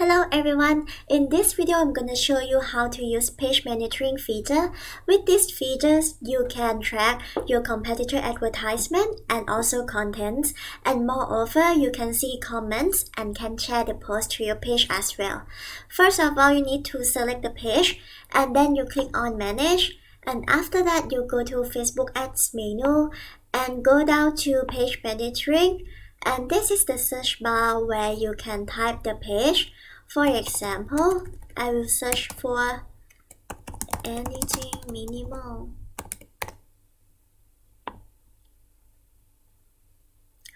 Hello everyone, in this video I'm gonna show you how to use page monitoring feature. With these features, you can track your competitor advertisement and also contents, and moreover, you can see comments and can share the post to your page as well. First of all, you need to select the page and then you click on manage, and after that you go to Facebook ads menu and go down to page monitoring, and this is the search bar where you can type the page. For example, I will search for anything minimal.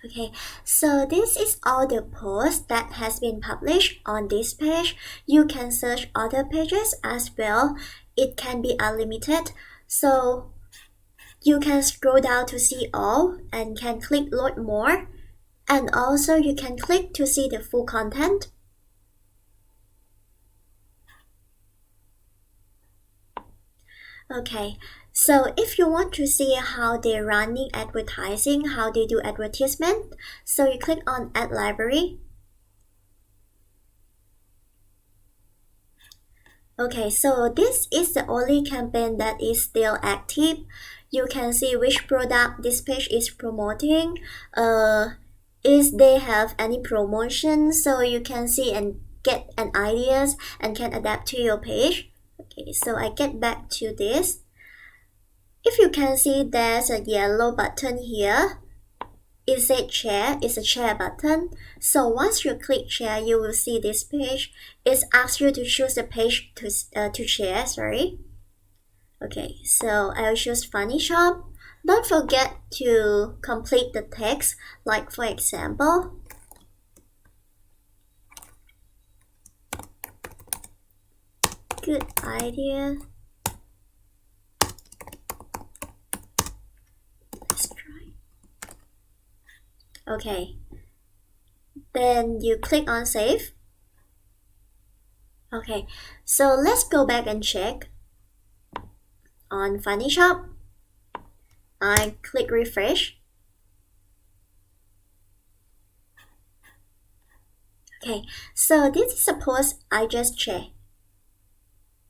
Okay, so this is all the posts that has been published on this page. You can search other pages as well. It can be unlimited. So you can scroll down to see all and can click load more. And also you can click to see the full content. Okay, so if you want to see how they're running advertising, how they do advertisement, so you click on Ad Library. Okay, so this is the only campaign that is still active. You can see which product this page is promoting, is they have any promotion, so you can see and get an ideas and can adapt to your page. Okay, so I get back to this. If you can see, there's a yellow button here. It says share, it's a share button. So once you click share, you will see this page. It asks you to choose the page to share, sorry. Okay, so I'll choose Funny Shop. Don't forget to complete the text, like for example, good idea. Let's try. Okay. Then you click on save. Okay, so let's go back and check. On Funny Shop, I click refresh. Okay, so this is a post I just checked.